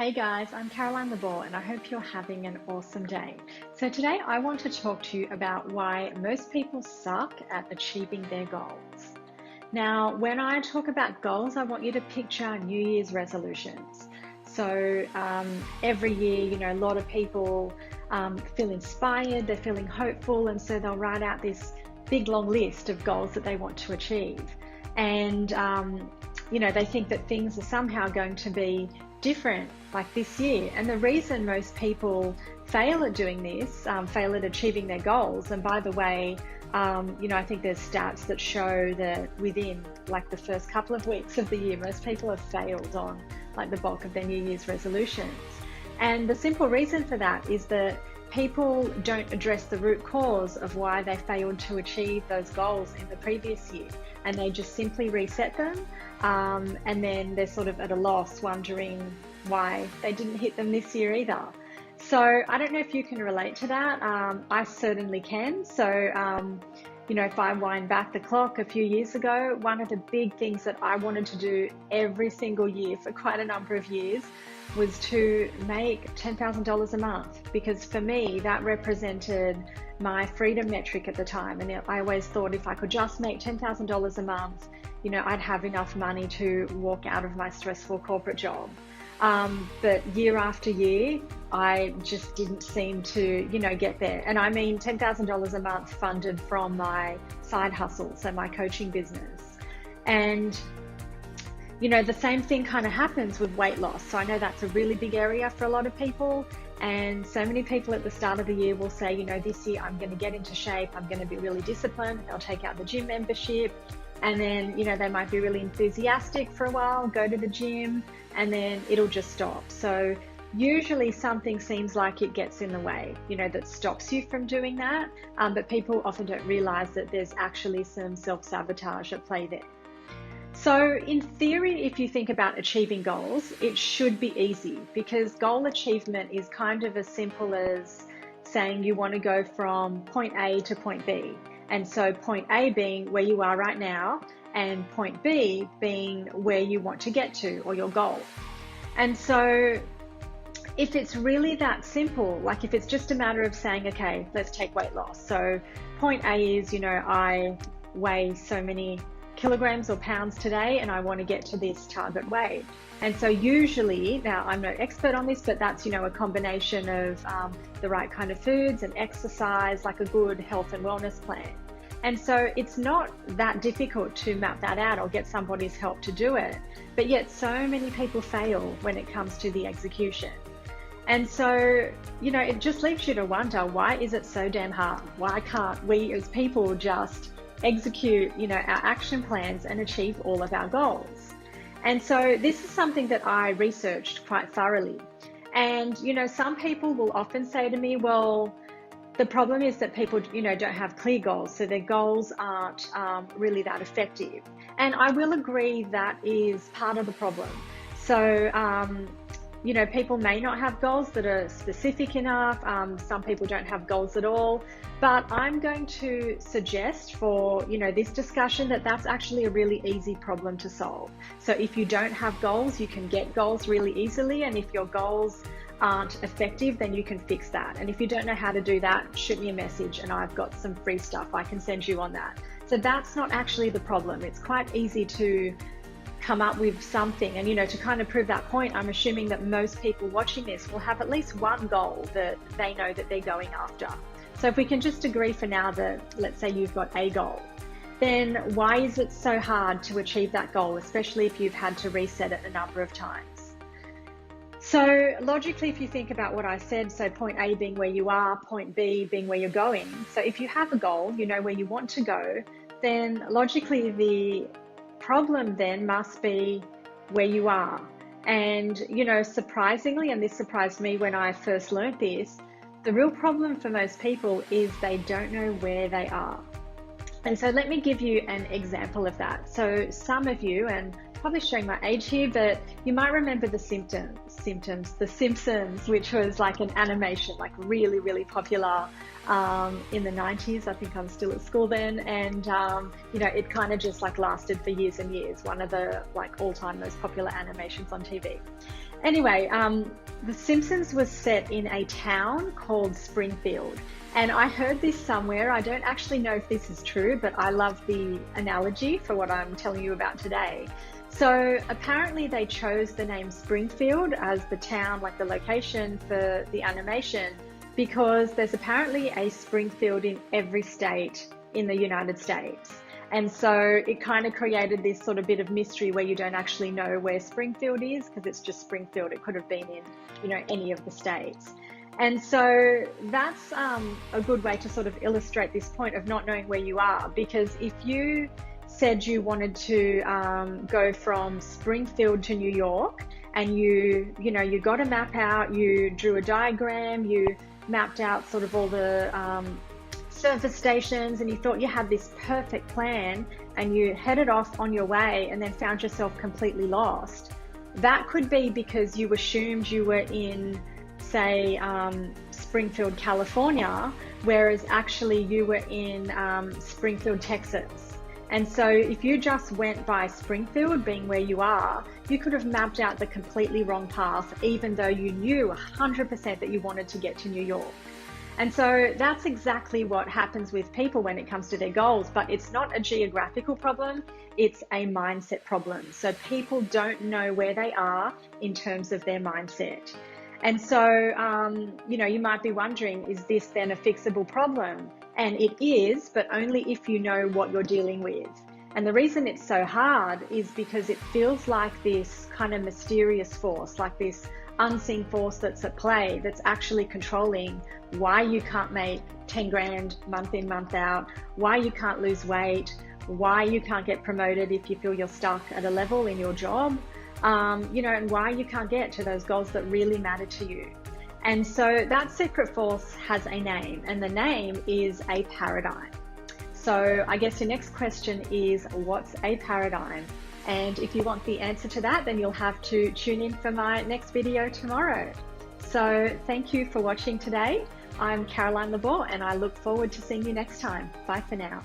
Hey guys, I'm Caroline Labor and I hope you're having an awesome day. So today I want to talk to you about why most people suck at achieving their goals. Now, when I talk about goals, I want you to picture New Year's resolutions. So every year, a lot of people feel inspired, they're feeling hopeful, and so they'll write out this big long list of goals that they want to achieve. And they think that things are somehow going to be different like this year. And the reason most people fail at doing this, fail at achieving their goals, and by the way, I think there's stats that show that within like the first couple of weeks of the year, most people have failed on like the bulk of their New Year's resolutions. And the simple reason for that is that people don't address the root cause of why they failed to achieve those goals in the previous year, and they just simply reset them, and then they're sort of at a loss wondering why they didn't hit them this year either. So I don't know if you can relate to that. I certainly can. So if I wind back the clock a few years ago, one of the big things that I wanted to do every single year for quite a number of years was to make $10,000 a month, because for me that represented my freedom metric at the time. And I always thought if I could just make $10,000 a month, I'd have enough money to walk out of my stressful corporate job. But year after year, I just didn't seem to, get there. And I mean, $10,000 a month funded from my side hustle, so my coaching business. And the same thing kind of happens with weight loss. So I know that's a really big area for a lot of people. And so many people at the start of the year will say, this year I'm going to get into shape. I'm going to be really disciplined. They'll take out the gym membership. And then, they might be really enthusiastic for a while, go to the gym, and then it'll just stop. So usually something seems like it gets in the way, that stops you from doing that. But people often don't realize that there's actually some self-sabotage at play there. So in theory, if you think about achieving goals, it should be easy, because goal achievement is kind of as simple as saying you want to go from point A to point B. And so point A being where you are right now, and point B being where you want to get to, or your goal. And so if it's really that simple, like if it's just a matter of saying, okay, let's take weight loss. So point A is, I weigh so many kilograms or pounds today and I want to get to this target weight. And so usually, now I'm no expert on this, but that's, a combination of the right kind of foods and exercise, like a good health and wellness plan. And so it's not that difficult to map that out or get somebody's help to do it. But yet so many people fail when it comes to the execution. And so, it just leaves you to wonder, why is it so damn hard? Why can't we as people just execute, our action plans and achieve all of our goals? And so this is something that I researched quite thoroughly. And, some people will often say to me, well, the problem is that people, don't have clear goals, so their goals aren't really that effective. And I will agree that is part of the problem. So, people may not have goals that are specific enough. Some people don't have goals at all. But I'm going to suggest for, this discussion that that's actually a really easy problem to solve. So if you don't have goals, you can get goals really easily. And if your goals aren't effective, then you can fix that. And if you don't know how to do that, shoot me a message and I've got some free stuff I can send you on that. So that's not actually the problem. It's quite easy to come up with something. And, to kind of prove that point, I'm assuming that most people watching this will have at least one goal that they know that they're going after. So if we can just agree for now that, let's say you've got a goal, then why is it so hard to achieve that goal, especially if you've had to reset it a number of times? So logically, if you think about what I said, so point A being where you are, point B being where you're going. So if you have a goal, you know where you want to go, then logically the problem then must be where you are. And, surprisingly, and this surprised me when I first learned this, the real problem for most people is they don't know where they are. And so let me give you an example of that. So some of you, and probably showing my age here, but you might remember The Simpsons, which was like an animation, like really, really popular in the 90s. I think I was still at school then, and you know, it kind of just like lasted for years and years. One of the like all-time most popular animations on TV. Anyway, The Simpsons was set in a town called Springfield. And I heard this somewhere. I don't actually know if this is true, but I love the analogy for what I'm telling you about today. So apparently they chose the name Springfield as the town, like the location for the animation, because there's apparently a Springfield in every state in the United States. And so it kind of created this sort of bit of mystery where you don't actually know where Springfield is, because it's just Springfield. It could have been in, you know, any of the states. And so that's a good way to sort of illustrate this point of not knowing where you are, because if you said you wanted to go from Springfield to New York, and you got a map out, you drew a diagram, you mapped out sort of all the service stations, and you thought you had this perfect plan, and you headed off on your way and then found yourself completely lost, that could be because you assumed you were in, say, Springfield, California, whereas actually you were in Springfield, Texas. And so if you just went by Springfield being where you are, you could have mapped out the completely wrong path, even though you knew 100% that you wanted to get to New York. And so that's exactly what happens with people when it comes to their goals, but it's not a geographical problem, it's a mindset problem. So people don't know where they are in terms of their mindset. And so, you know, you might be wondering, is this then a fixable problem? And it is, but only if you know what you're dealing with. And the reason it's so hard is because it feels like this kind of mysterious force, like this unseen force that's at play, that's actually controlling why you can't make 10 grand month in, month out, why you can't lose weight, why you can't get promoted if you feel you're stuck at a level in your job, you know, and why you can't get to those goals that really matter to you. And so that secret force has a name, and the name is a paradigm. So I guess your next question is, what's a paradigm? And if you want the answer to that, then you'll have to tune in for my next video tomorrow. So thank you for watching today. I'm Caroline Laborde, and I look forward to seeing you next time. Bye for now.